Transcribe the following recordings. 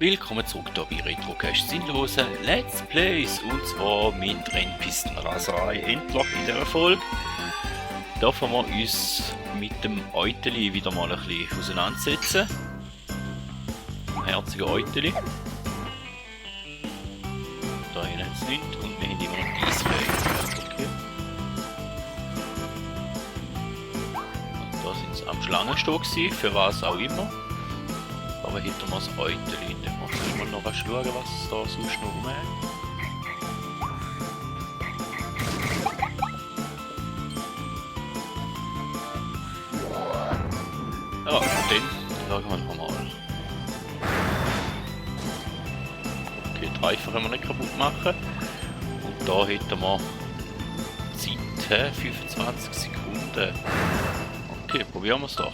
Willkommen zurück hier bei Retrocast Sinnlose Let's Plays, und zwar mit Rennpistenraserei endlich in dieser Folge. Dürfen wir uns mit dem Euteli wieder mal ein bisschen auseinandersetzen. Dem herzigen Euteli. Da hinten hat es nichts und wir haben immer noch die Eisfähigkeit. Okay. Und da sind sie am Schlangenstock gewesen, für was auch immer. Aber hinter wir das Euteli. Dann muss ich mal noch schauen, was es da sonst noch rum hat. Ja, und dann schauen wir noch mal. Okay, die Reifen können wir nicht kaputt machen. Und da hätten wir Zeit, 25 Sekunden. Okay, probieren wir es doch.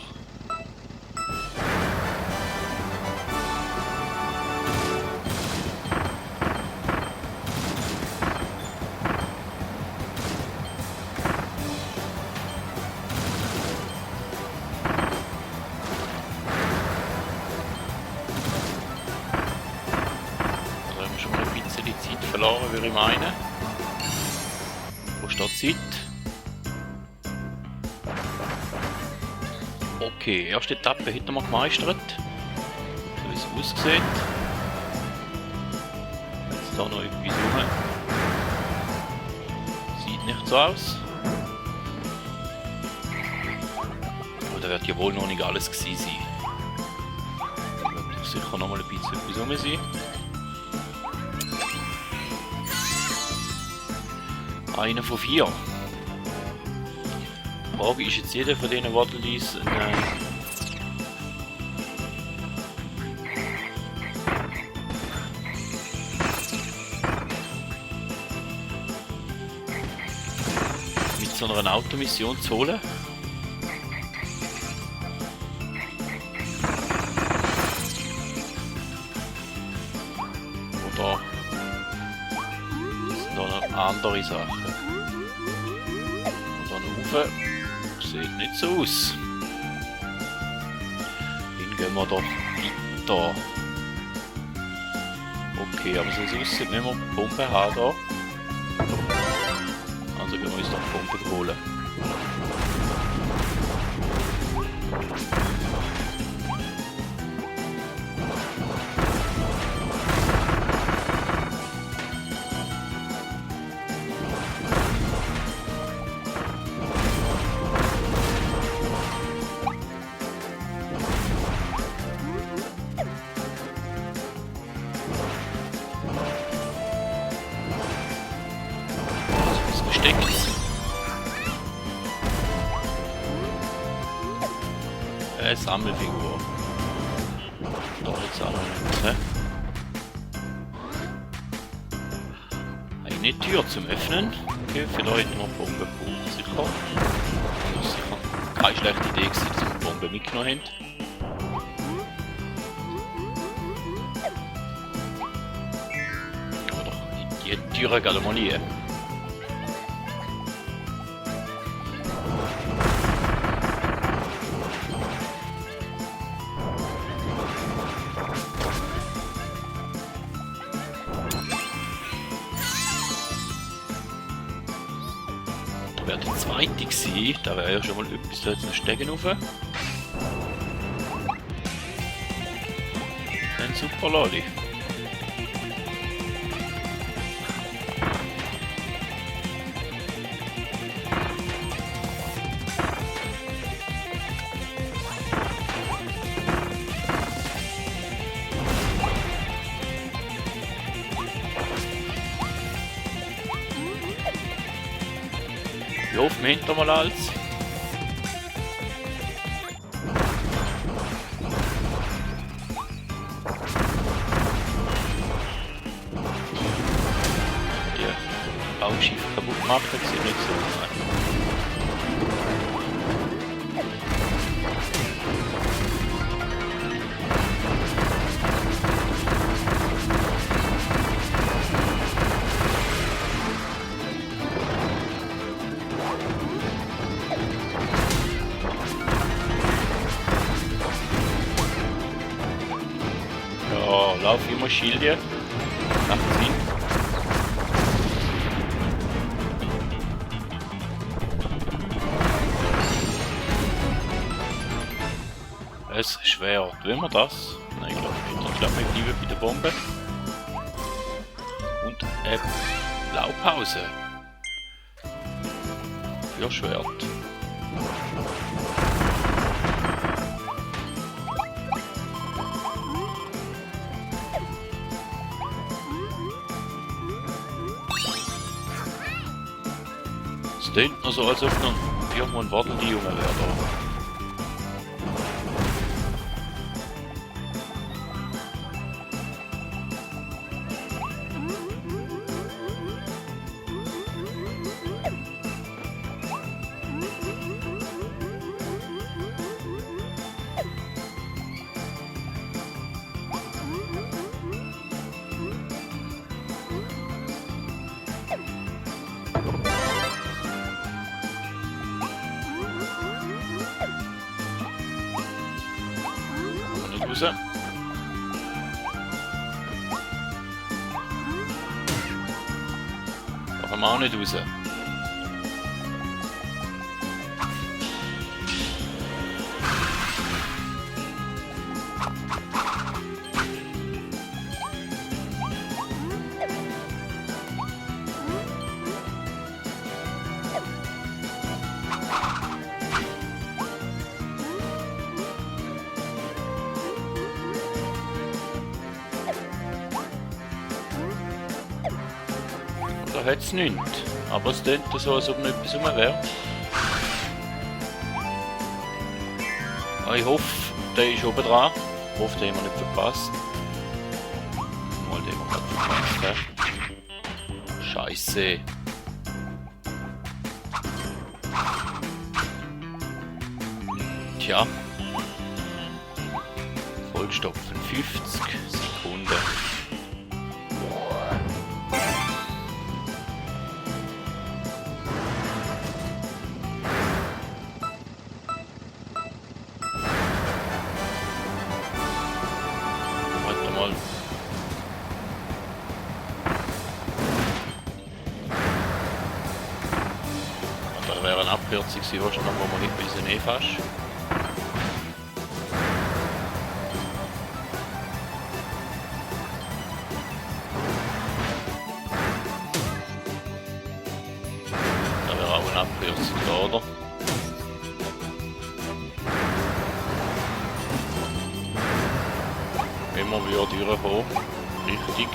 Verloren, würde ich meinen. Wo steht Zeit? Okay, erste Etappe hätten wir gemeistert. So wie es aussieht. Jetzt da noch etwas rum. Sieht nicht so aus. Aber da wird ja wohl noch nicht alles gewesen sein. Da wird sicher noch mal ein bisschen etwas rum sein. Einer von 4. Die Frage ist jetzt, jeder von diesen Waddledees mit so einer Automission zu holen. Oder sind da noch andere Sachen? Sieht nicht so aus. Dann gehen wir doch weiter. Okay, aber so aussieht, wenn wir Pumpe haben da. Also gehen wir uns doch Pumpe holen. Sammelfigur. Da jetzt auch noch nicht. Eine Tür zum Öffnen. Okay, für da hätten wir Bombe sicher. Das ist sicher keine schlechte Idee gewesen, dass wir Bombe mitgenommen haben. Aber doch, die Türe geht mal nie. Wäre der zweite gewesen, da wäre ja schon mal etwas da jetzt noch Stegen rauf. Ein super Loli. Ich hoffe, wir hinter mal alles. Die Raumschiffe kaputt machen, sieht nicht so aus. So, lauf immer Schilde. Macht Sinn. Es Schwert. Will wir das? Nein, ich glaube nicht. Ich glaube, wir bleiben bei der Bombe. Und Blaupause. Für Schwert. Es klingt nur so, als ob noch irgendwo ein wartender Junge wäre da. Raus. Da kommen wir auch nicht raus. Da hat es nichts. Aber es klingt so, als ob noch etwas rum wäre. Ich hoffe, der ist oben dran. Ich hoffe, den haben wir nicht verpasst. Mal den haben wir gerade verpasst. Scheiße. Tja. Vollstopfen 50 Sekunden. Da wäre eine Abkürzung gewesen, wahrscheinlich, wo wir nicht wissen, eh fast. Da wäre auch eine Abkürzung da, oder? Wenn wir wieder durchkommen. Richtig.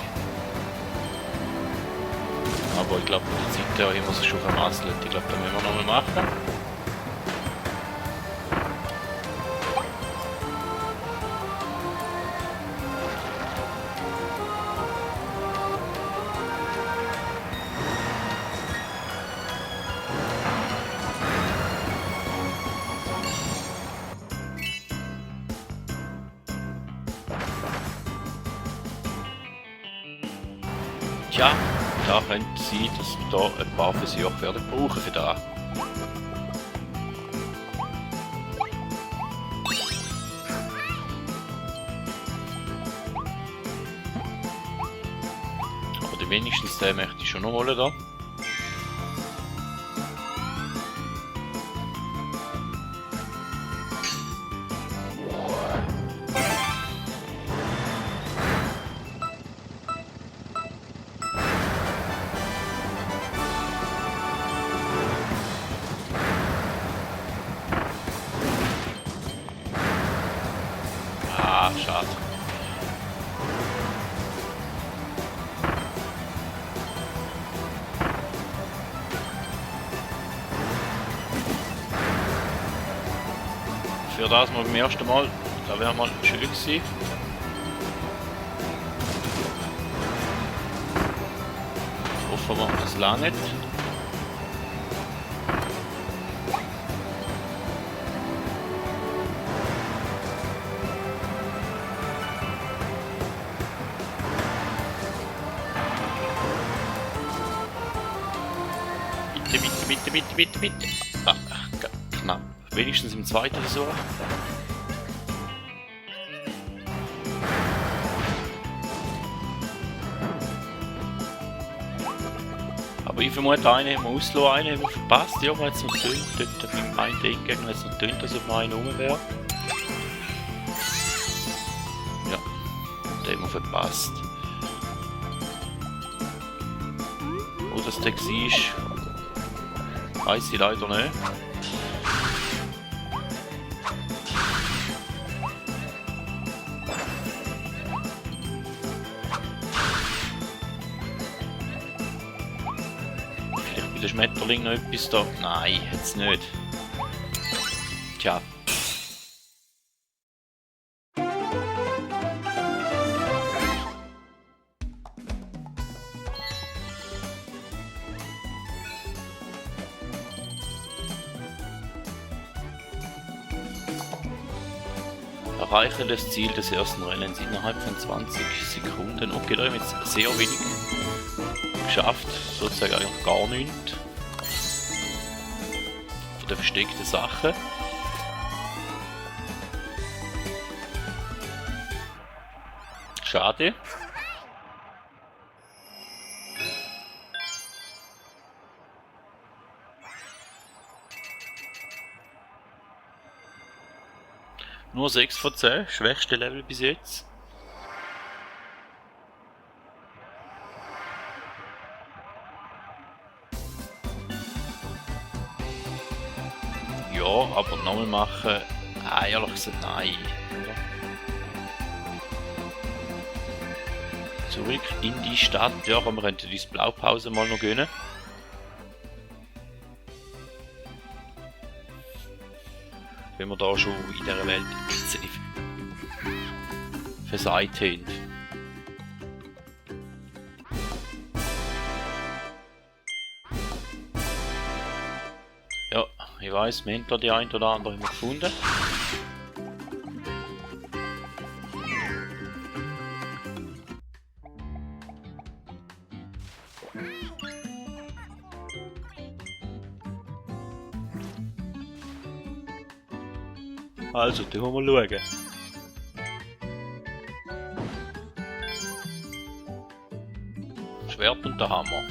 Aber ich glaube, die Zeit da haben wir es schon vermasselt. Ich glaube, da müssen wir nochmal machen. Tja, da könnte es sein, dass wir da ein paar Versuche werden brauchen für das. Aber die wenigstens den möchte ich schon noch holen da. Schade. Für das mal beim ersten Mal, da wäre mal schön gewesen. Hoffen wir, es langt. Bitte. Ah, knapp. Wenigstens im zweiten Versuch. Aber ich vermute, einen haben wir ausgelassen, einen haben wir verpasst. Ja, man hat es noch getönt. Dort mit dem einen Gegner hat es noch getönt, dass ob noch einer rum wäre. Ja, den haben wir verpasst. Wo das der war, weiss ich leider nicht. Vielleicht bei der Schmetterling noch etwas da? Nein, jetzt nicht. Tja. Erreiche das Ziel des ersten Rennens innerhalb von 20 Sekunden. Okay, da haben wir jetzt sehr wenig geschafft, sozusagen eigentlich gar nichts von der versteckten Sache. Schade. Nur 6 von 10, schwächste Level bis jetzt. Ja, aber nochmal machen, ehrlich gesagt nein. Oder? Zurück in die Stadt, ja, aber wir könnten uns Blaupause mal noch gönnen. Wenn wir da schon in dieser Welt versagt haben. Ja, ich weiss, wir haben da die ein oder andere gefunden. Also, da wollen wir schauen. Schwert und der Hammer.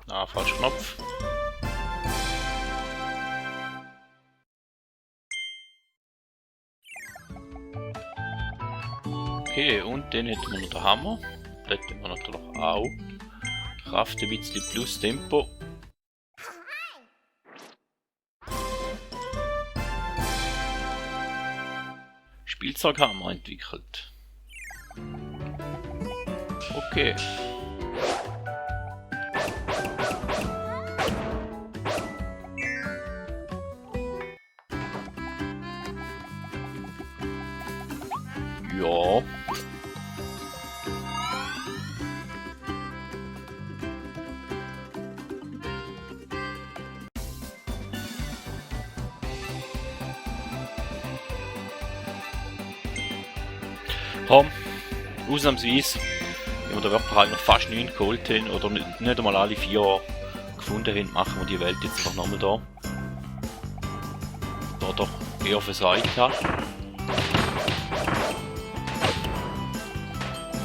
Ah, falscher Knopf. Okay, und dann hätten wir noch den Hammer. Den hätten wir natürlich auch. Kraft ein bisschen plus Tempo. Spielzeughammer entwickelt. Okay. Ja. Komm, ausnahmsweise, wenn wir da wirklich eigentlich fast 9 geholt haben oder nicht einmal alle 4 gefunden haben, machen wir die Welt jetzt einfach nochmal da. Da doch eher versagt hat.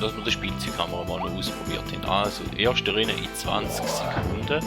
Dass wir die Spielzeugkamera mal noch ausprobiert haben. Also, erste Rennen in 20 Sekunden.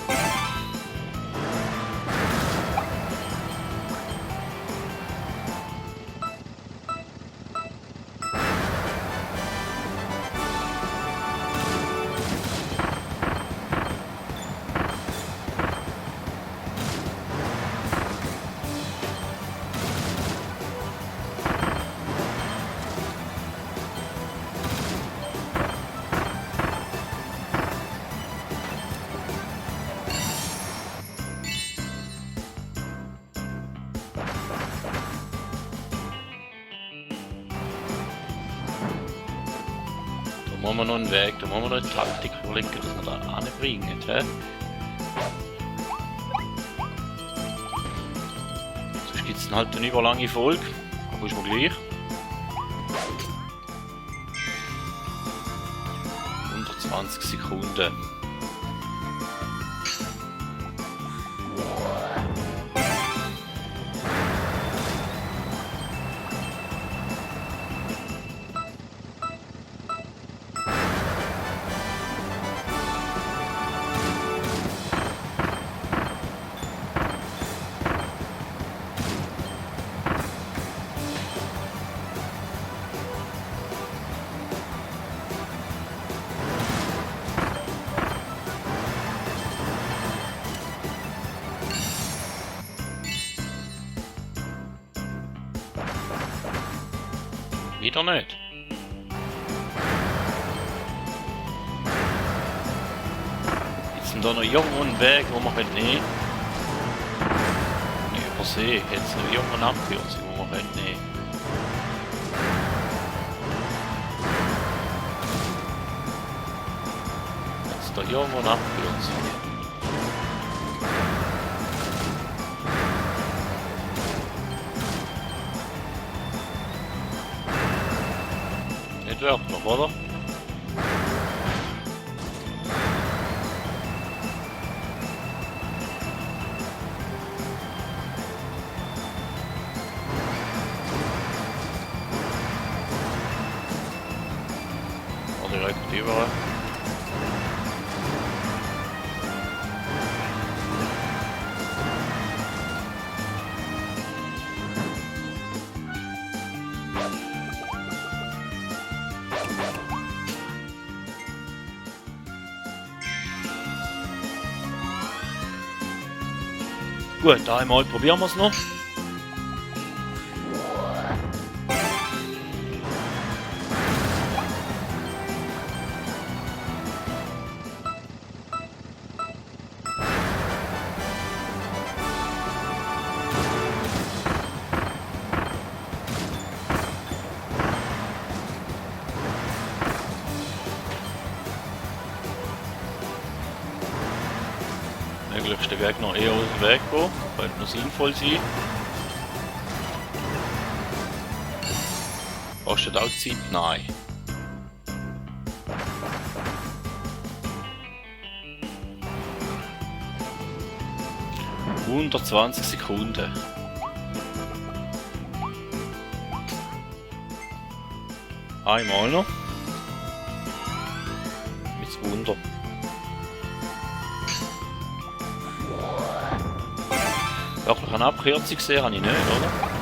Da machen wir noch einen Weg, da machen wir noch eine Taktik überlegen, dass wir da anbringen. Sonst gibt es dann halt eine überlange Folge, aber ist mir gleich. 120 Sekunden. Wieder nicht. Jetzt sind da noch irgendwo ein Weg, wo man halt nicht... übersehen. Jetzt noch irgendwo eine Abkürzung, wo man halt nicht... Jetzt da irgendwo eine Abkürzung. Nicht wirklich, oder? Oder direkt überall. Gut, einmal probieren wir es noch. Möglichst den Weg noch eher aus dem Weg gehen, könnte noch sinnvoll sein. Kostet auch Zeit? Nein. ...120 Sekunden. Einmal noch. Mit Wunder. Wirklich eine Abkürzung gesehen habe ich nicht, oder?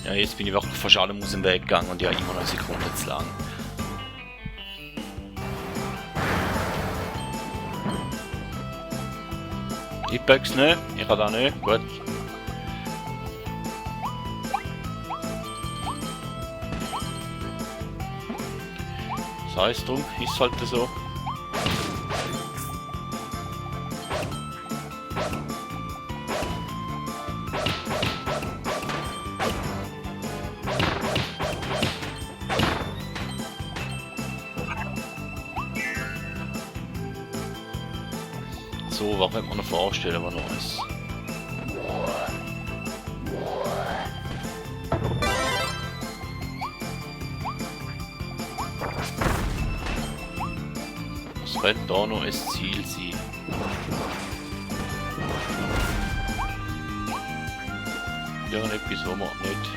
Ja, jetzt bin ich wirklich fast allem aus dem Weg gegangen und ja immer noch eine Sekunde zu lang. Ich pack's nicht, ich kann da nicht, gut. Das heisst drum, ist halt so. So, was könnte man noch vorstellen, was noch ist? Was könnte da noch ein Ziel sein? Irgendetwas, wo man nicht...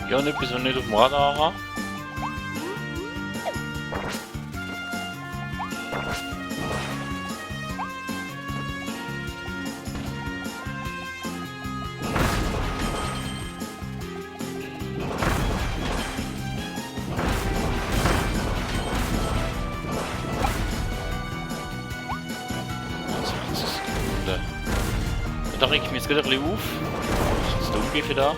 Irgendetwas, was nicht auf dem Radar haben? Da regt mich jetzt gerade ein bisschen auf. Das ist jetzt dunkel für da.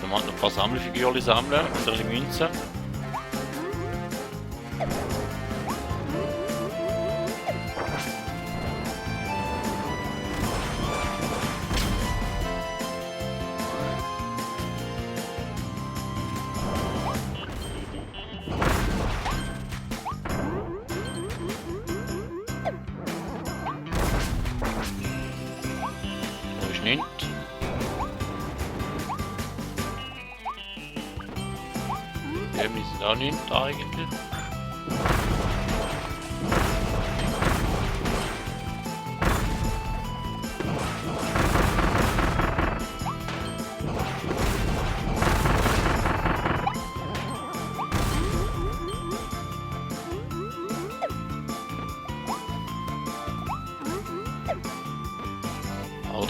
Wir machen noch ein paar Sammelfiguren sammeln und ein bisschen Münzen. Nicht. Wir sind auch nicht eigentlich.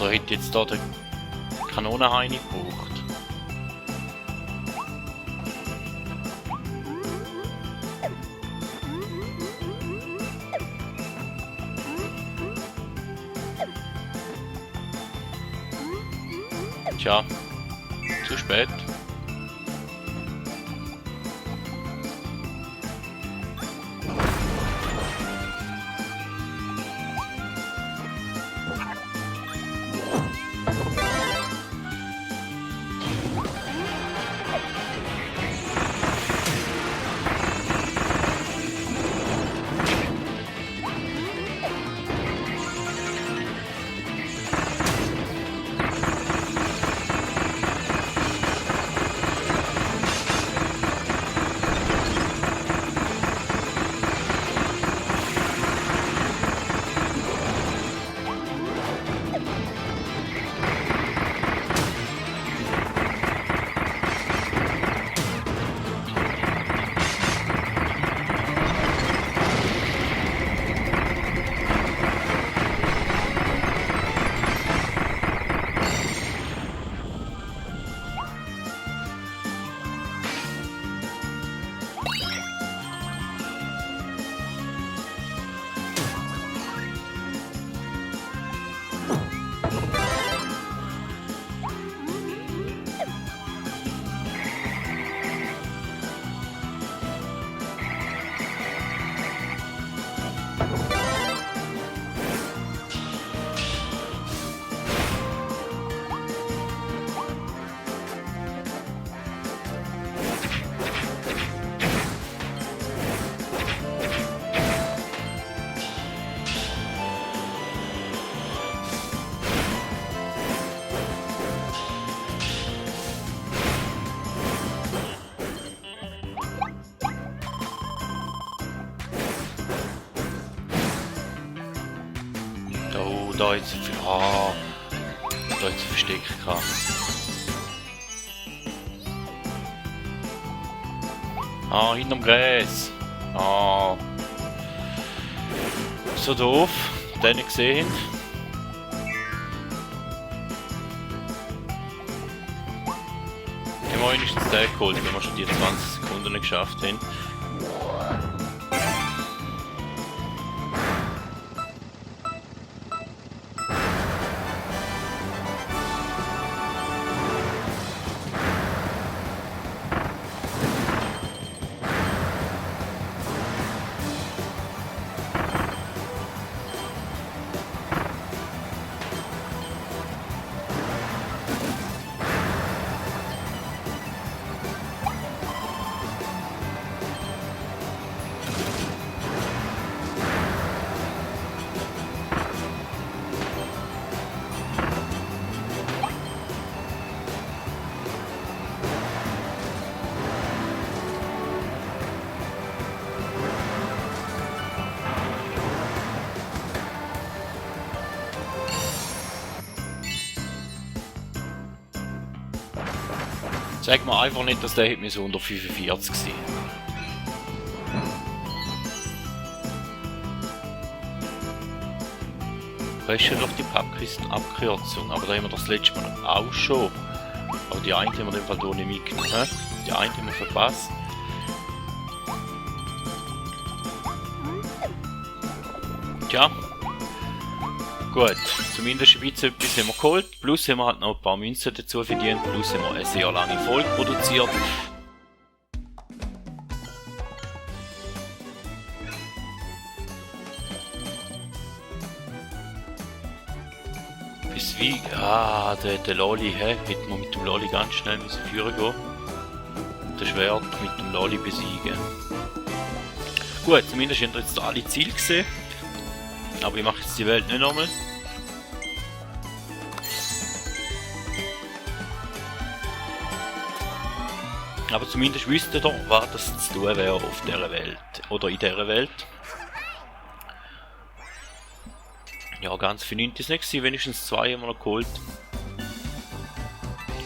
Oder hätte jetzt da der Kanonenhain gebraucht? Tja, zu spät. Oh, da jetzt viel. Ah, da jetzt Versteck gehabt. Ah, hinterm Gräs. Ah. So doof. Den nicht gesehen. Ich habe wenigstens den geholt, wenn wir schon die 20 Sekunden nicht geschafft haben. Sag mir einfach nicht, dass der so unter 45 sein. Presche durch die Pappkistenabkürzung, aber da haben wir das letzte Mal auch schon. Aber die eine haben wir in dem Fall hier nicht mitgenommen. Die eine haben wir verpasst. Tja. Gut, zumindest ein bisschen etwas haben wir geholt, plus haben wir halt noch ein paar Münzen dazu verdient, plus haben wir eine sehr lange Folge produziert. Bis wie? Ah, der Loli, hätten wir mit dem Loli ganz schnell müssen führen gehen. Das Schwert mit dem Loli besiegen. Gut, zumindest haben wir jetzt alle Ziele gesehen. Aber ich mache jetzt die Welt nicht nochmal. Aber zumindest wüsste ihr doch, was das zu tun wäre auf dieser Welt. Oder in dieser Welt. Ja, ganz für nichts ist es nicht, wenigstens 2 haben wir noch geholt.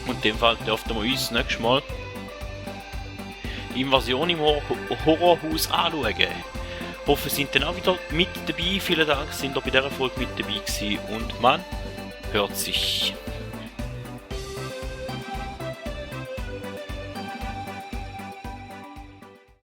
Und in dem Fall dürften wir uns nächstes Mal die Invasion im Horrorhaus anschauen. Ich hoffe, ihr seid dann auch wieder mit dabei. Vielen Dank, sind ihr bei dieser Folge mit dabei gewesen. Und man hört sich